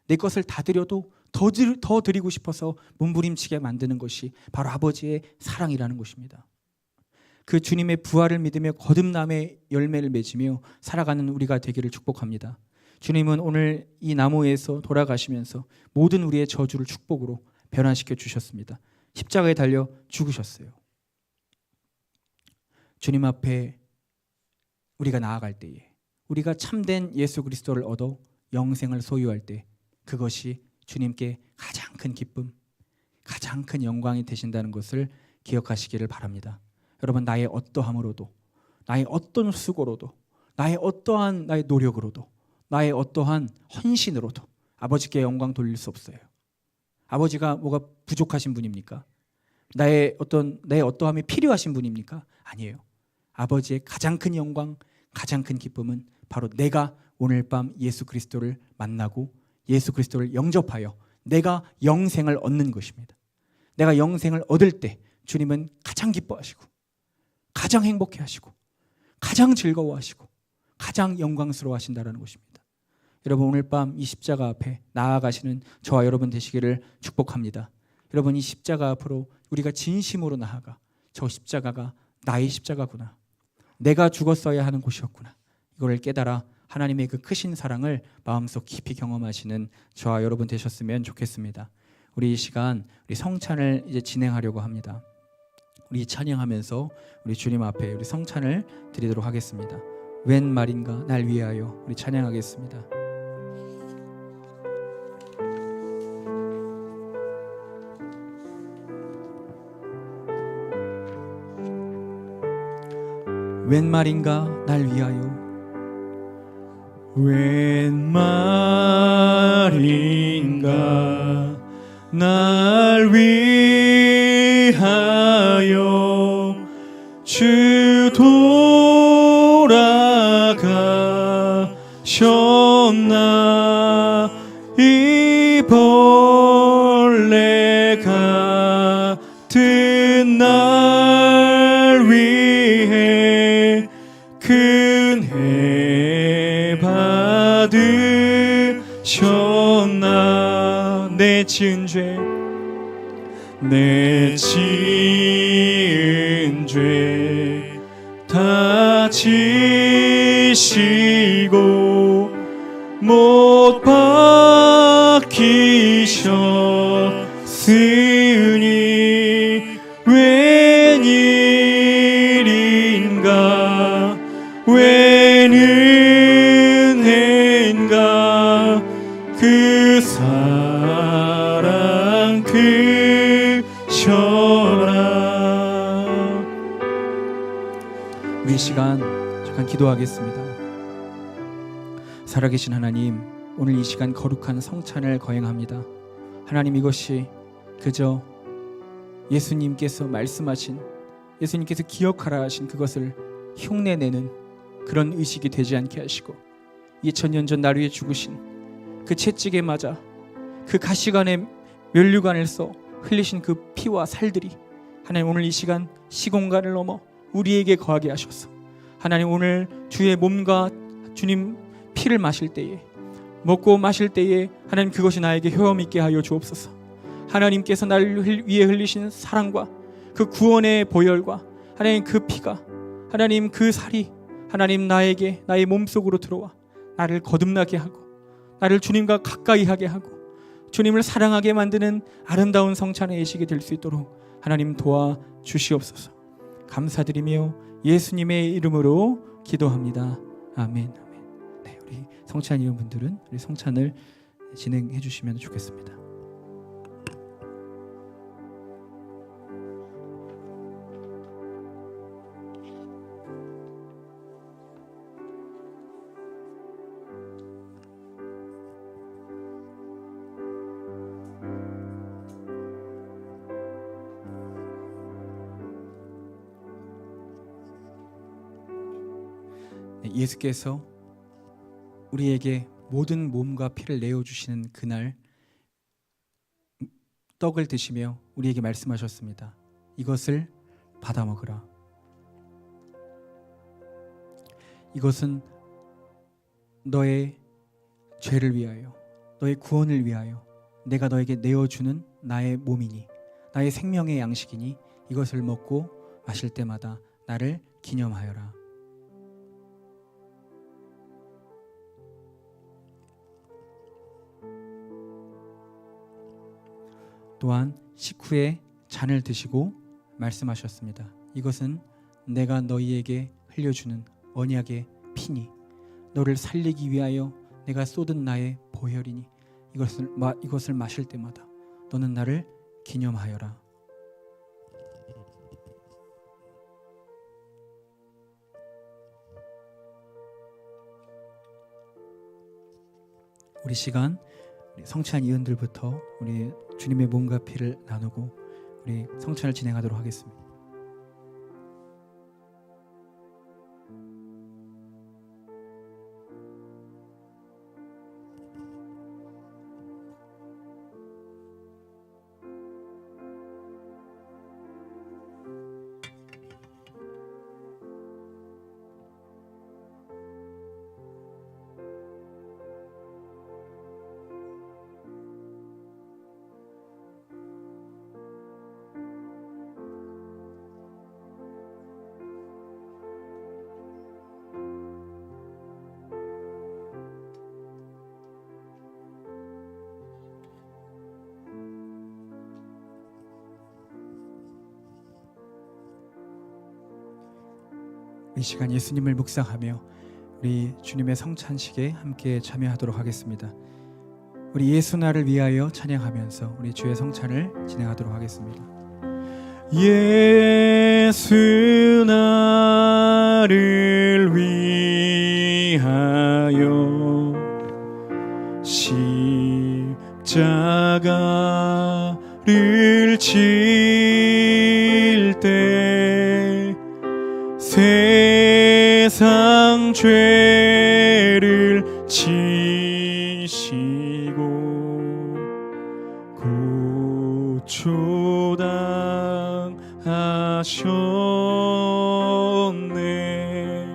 내 것을 다 드려도 더 드리고 싶어서 몸부림치게 만드는 것이 바로 아버지의 사랑이라는 것입니다. 그 주님의 부활을 믿으며 거듭남의 열매를 맺으며 살아가는 우리가 되기를 축복합니다. 주님은 오늘 이 나무에서 돌아가시면서 모든 우리의 저주를 축복으로 변화시켜 주셨습니다. 십자가에 달려 죽으셨어요. 주님 앞에 우리가 나아갈 때에, 우리가 참된 예수 그리스도를 얻어 영생을 소유할 때, 그것이 주님께 가장 큰 기쁨, 가장 큰 영광이 되신다는 것을 기억하시기를 바랍니다. 여러분, 나의 어떠함으로도, 나의 어떤 수고로도, 나의 어떠한 나의 노력으로도, 나의 어떠한 헌신으로도 아버지께 영광 돌릴 수 없어요. 아버지가 뭐가 부족하신 분입니까? 나의 어떠함이 필요하신 분입니까? 아니에요. 아버지의 가장 큰 영광, 가장 큰 기쁨은 바로 내가 오늘 밤 예수 그리스도를 만나고 예수 그리스도를 영접하여 내가 영생을 얻는 것입니다. 내가 영생을 얻을 때 주님은 가장 기뻐하시고 가장 행복해하시고 가장 즐거워하시고 가장 영광스러워하신다는 것입니다. 여러분, 오늘 밤 이 십자가 앞에 나아가시는 저와 여러분 되시기를 축복합니다. 여러분, 이 십자가 앞으로 우리가 진심으로 나아가 저 십자가가 나의 십자가구나, 내가 죽었어야 하는 곳이었구나, 이걸 깨달아 하나님의 그 크신 사랑을 마음속 깊이 경험하시는 저와 여러분 되셨으면 좋겠습니다. 우리 이 시간 우리 성찬을 이제 진행하려고 합니다. 우리 찬양하면서 우리 주님 앞에 우리 성찬을 드리도록 하겠습니다. 웬 말인가 날 위하여, 우리 찬양하겠습니다. 웬 말인가 날 위하여, 웬 말인가 날 위하여 주 돌아가셨나, 이 벌레 같은 날 위해 큰 해 받으셨나. 내 지은 죄 다 지시고 못 박히셨으니 웬일인가 웬 은혜인가 그 사랑 크셔라. 우리 이 시간 잠깐 기도하겠습니다. 살아계신 하나님, 오늘 이 시간 거룩한 성찬을 거행합니다. 하나님, 이것이 그저 예수님께서 말씀하신, 예수님께서 기억하라 하신 그것을 흉내내는 그런 의식이 되지 않게 하시고, 2000년 전 나를 위해 죽으신 그 채찍에 맞아 그 가시관에 면류관에서 흘리신 그 피와 살들이 하나님 오늘 이 시간 시공간을 넘어 우리에게 거하게 하셔서, 하나님 오늘 주의 몸과 주님 피를 마실 때에, 먹고 마실 때에 하나님 그것이 나에게 효험 있게 하여 주옵소서. 하나님께서 나를 위해 흘리신 사랑과 그 구원의 보혈과 하나님 그 피가, 하나님 그 살이 하나님 나에게, 나의 몸속으로 들어와 나를 거듭나게 하고 나를 주님과 가까이 하게 하고 주님을 사랑하게 만드는 아름다운 성찬의 예식이 될 수 있도록 하나님 도와 주시옵소서. 감사드리며 예수님의 이름으로 기도합니다. 아멘. 네, 우리 성찬 이용분들은 우리 성찬을 진행해 주시면 좋겠습니다. 예수께서 우리에게 모든 몸과 피를 내어주시는 그날 떡을 드시며 우리에게 말씀하셨습니다. 이것을 받아 먹으라. 이것은 너의 죄를 위하여, 너의 구원을 위하여 내가 너에게 내어주는 나의 몸이니 나의 생명의 양식이니 이것을 먹고 마실 때마다 나를 기념하여라. 또한 식후에 잔을 드시고 말씀하셨습니다. 이것은 내가 너희에게 흘려주는 언약의 피니 너를 살리기 위하여 내가 쏟은 나의 보혈이니 이것을 마실 때마다 너는 나를 기념하여라. 우리 시간 성찬 이은들부터 우리 주님의 몸과 피를 나누고 우리 성찬을 진행하도록 하겠습니다. 이 시간 예수님을 묵상하며 우리 주님의 성찬식에 함께 참여하도록 하겠습니다. 우리 예수 나를 위하여 찬양하면서 우리 주의 성찬을 진행하도록 하겠습니다. 예수 나를 위하여 십자가를 질 때 세상 죄를 지시고 고초당하셨네.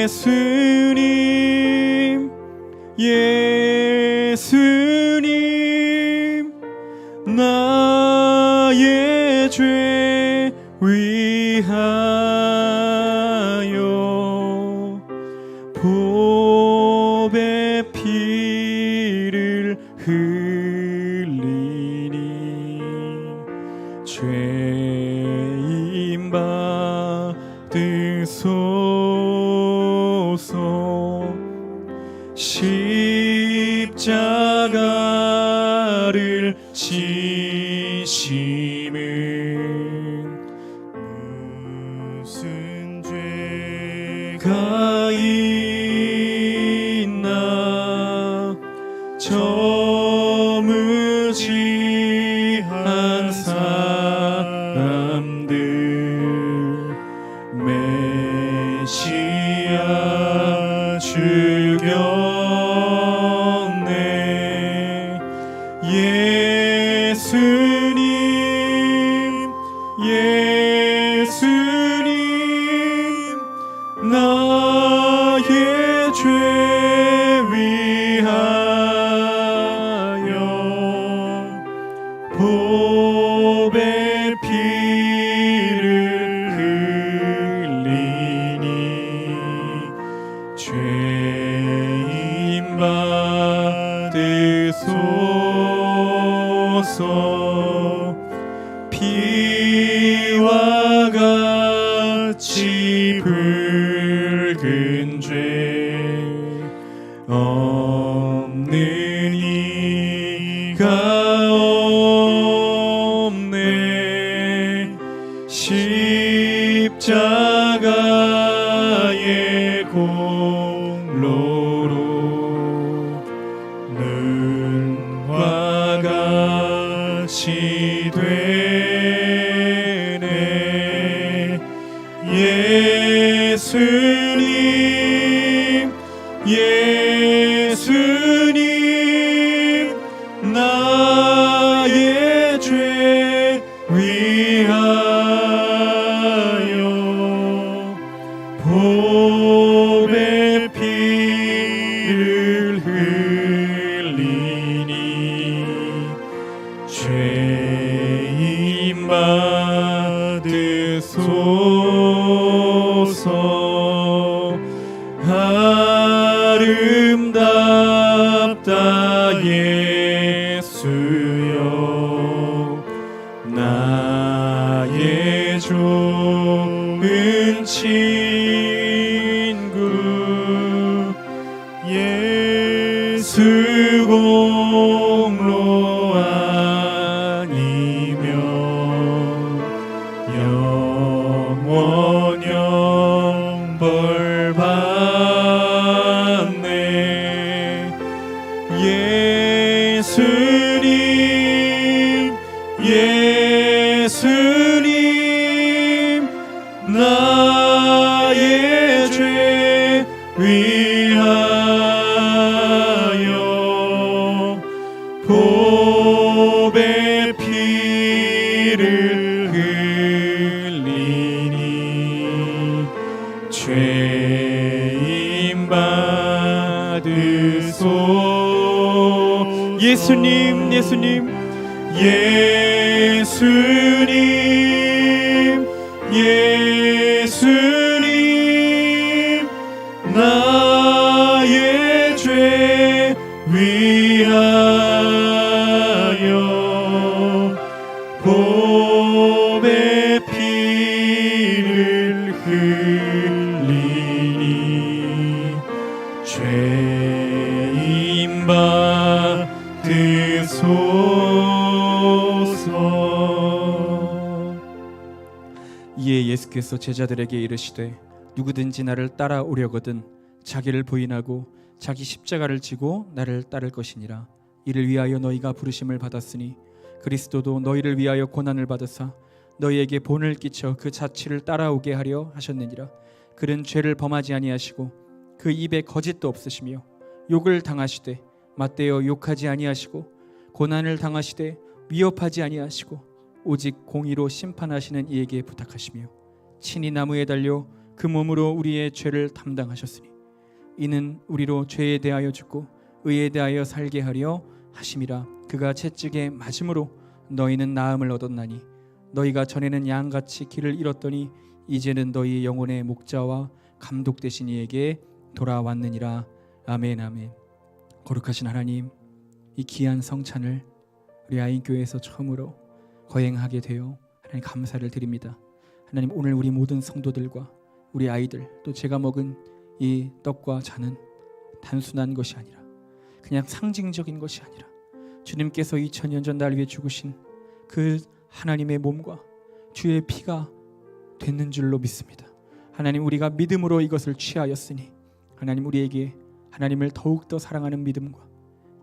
예수님 예수님 나의 죄 위하여 보배 피를 흘리니 죄인 받으소서. 십자가를 지심은 무슨 죄가 있나. 저 무지한 사람들 메시아 죽였네. 예수님 예수님 나의 죄 위하여 보배 피를 흘리니 죄인 받으소서. 피와 같이 붉은 죄 없는 이가 없네. 십자가의 공로로 눈과 같이 되네. 예수님 예수님 나의 죄 위하여 보배 피를 흘리니 예수여 나의 좋은 친구 예수 공로 아니면 영원형 벌 받네 예수님 예수님 나의 죄 위하여 보배 피를 흘리니 죄임 받으소 예수님 예수님 예수님 예수님 나의 죄 위하여 보배 피를 흘리니 죄임 받으소서. 이에 예수께서 제자들에게 이르시되 누구든지 나를 따라오려거든 자기를 부인하고 자기 십자가를 지고 나를 따를 것이니라. 이를 위하여 너희가 부르심을 받았으니 그리스도도 너희를 위하여 고난을 받으사 너희에게 본을 끼쳐 그 자취를 따라오게 하려 하셨느니라. 그는 죄를 범하지 아니하시고 그 입에 거짓도 없으시며 욕을 당하시되 맞대어 욕하지 아니하시고 고난을 당하시되 위협하지 아니하시고 오직 공의로 심판하시는 이에게 부탁하시며 친히 나무에 달려 그 몸으로 우리의 죄를 담당하셨으니 이는 우리로 죄에 대하여 죽고 의에 대하여 살게 하려 하심이라. 그가 채찍에 맞음으로 너희는 나음을 얻었나니 너희가 전에는 양같이 길을 잃었더니 이제는 너희 영혼의 목자와 감독 되신 이에게 돌아왔느니라. 아멘 아멘. 거룩하신 하나님, 이 귀한 성찬을 우리 아인교회에서 처음으로 거행하게 되어 하나님 감사를 드립니다. 하나님, 오늘 우리 모든 성도들과 우리 아이들 또 제가 먹은 이 떡과 잔은 단순한 것이 아니라 그냥 상징적인 것이 아니라 주님께서 2000년 전 날 위해 죽으신 그 하나님의 몸과 주의 피가 됐는 줄로 믿습니다. 하나님, 우리가 믿음으로 이것을 취하였으니 하나님, 우리에게 하나님을 더욱더 사랑하는 믿음과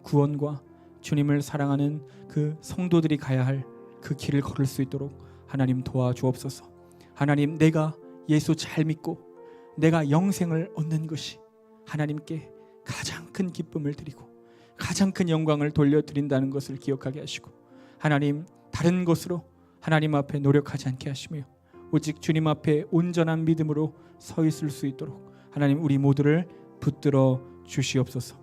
구원과 주님을 사랑하는 그 성도들이 가야 할 그 길을 걸을 수 있도록 하나님 도와주옵소서. 하나님, 내가 예수 잘 믿고 내가 영생을 얻는 것이 하나님께 가장 큰 기쁨을 드리고 가장 큰 영광을 돌려드린다는 것을 기억하게 하시고 하나님, 다른 것으로 하나님 앞에 노력하지 않게 하시며 오직 주님 앞에 온전한 믿음으로 서 있을 수 있도록 하나님, 우리 모두를 붙들어 주시옵소서.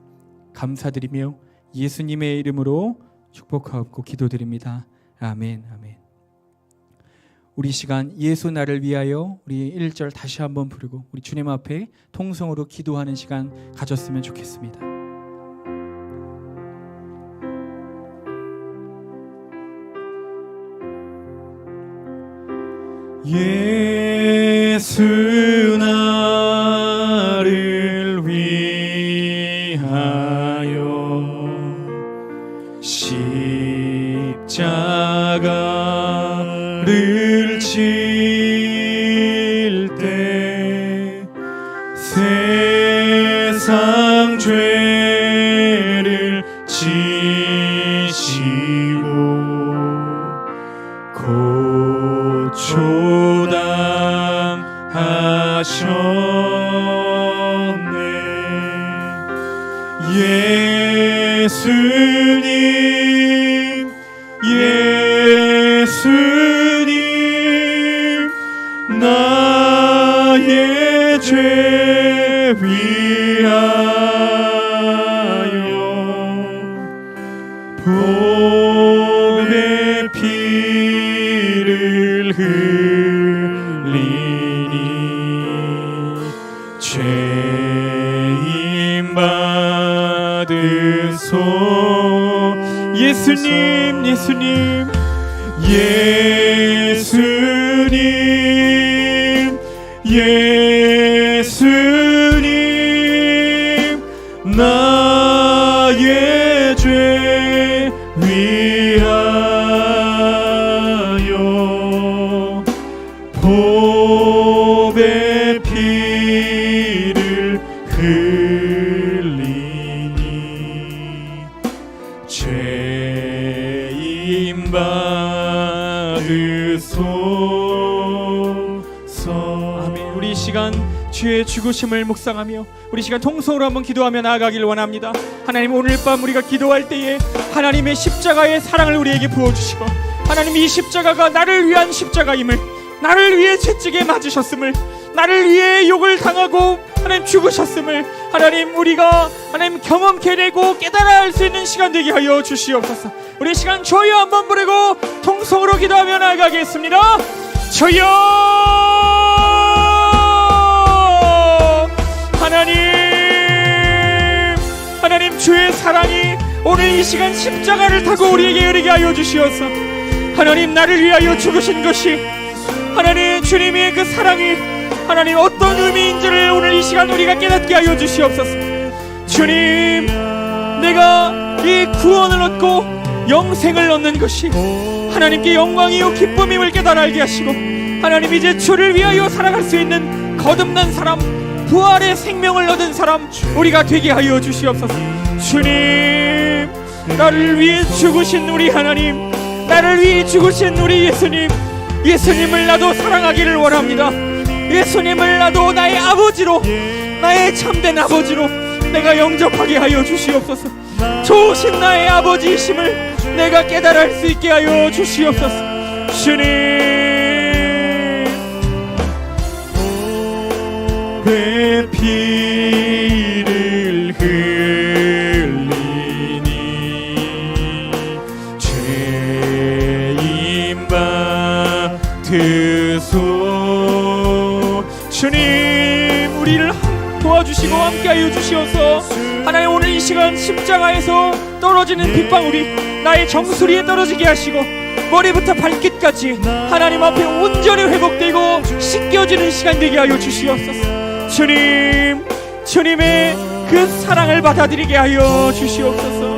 감사드리며 예수님의 이름으로 축복하옵고 기도드립니다. 아멘 아멘. 우리 시간 예수 나를 위하여 우리 1절 다시 한번 부르고 우리 주님 앞에 통성으로 기도하는 시간 가졌으면 좋겠습니다. 예수 나를 위하여 십자가를 질 때 세상 죄를 지시고 고초당하셨네. 예수님 예수님 나의 죄 위하여 보배 피를 흘리니 죄임 받으소서. 주소서. 예수님, 예수님, 예수님, 예수님, 나의 죄 위하여 보배 피를 흘리니 죄임 받으소서. 아멘. 우리 이 시간 주의 죽으심을 묵상하며 우리 시간 통성으로 한번 기도하며 나아가길 원합니다. 하나님, 오늘 밤 우리가 기도할 때에 하나님의 십자가의 사랑을 우리에게 부어주시고, 하나님 이 십자가가 나를 위한 십자가임을, 나를 위해 채찍에 맞으셨음을, 나를 위해 욕을 당하고 하나님 죽으셨음을 하나님 우리가 하나님 경험케 되고 깨달아 할 수 있는 시간 되게 하여 주시옵소서. 우리 이 시간 주여 한번 부르고 통성으로 기도하며 나아가겠습니다. 주여 하나님 주의 사랑이 오늘 이 시간 십자가를 타고 우리에게 이르게 하여 주시옵소서. 하나님 나를 위하여 죽으신 것이 하나님 주님의 그 사랑이 하나님 어떤 의미인지를 오늘 이 시간 우리가 깨닫게 하여 주시옵소서. 주님, 내가 이 구원을 얻고 영생을 얻는 것이 하나님께 영광이요 기쁨임을 깨달아 알게 하시고, 하나님 이제 주를 위하여 살아갈 수 있는 거듭난 사람, 부활의 생명을 얻은 사람 우리가 되게 하여 주시옵소서. 주님, 나를 위해 죽으신 우리 하나님, 나를 위해 죽으신 우리 예수님, 예수님을 나도 사랑하기를 원합니다. 예수님을 나도 나의 아버지로, 나의 참된 아버지로 내가 영접하게 하여 주시옵소서. 좋으신 나의 아버지이심을 내가 깨달을 수 있게 하여 주시옵소서. 주님, 그 피를 흘리니 죄임 받으소. 주님, 우리를 도와주시고 함께하여 주시옵소서. 하나님, 오늘 이 시간 십자가에서 떨어지는 빗방울이 나의 정수리에 떨어지게 하시고 머리부터 발끝까지 하나님 앞에 온전히 회복되고 씻겨지는 시간 되게 하여 주시옵소서. 주님, 주님의 그 사랑을 받아들이게 하여 주시옵소서.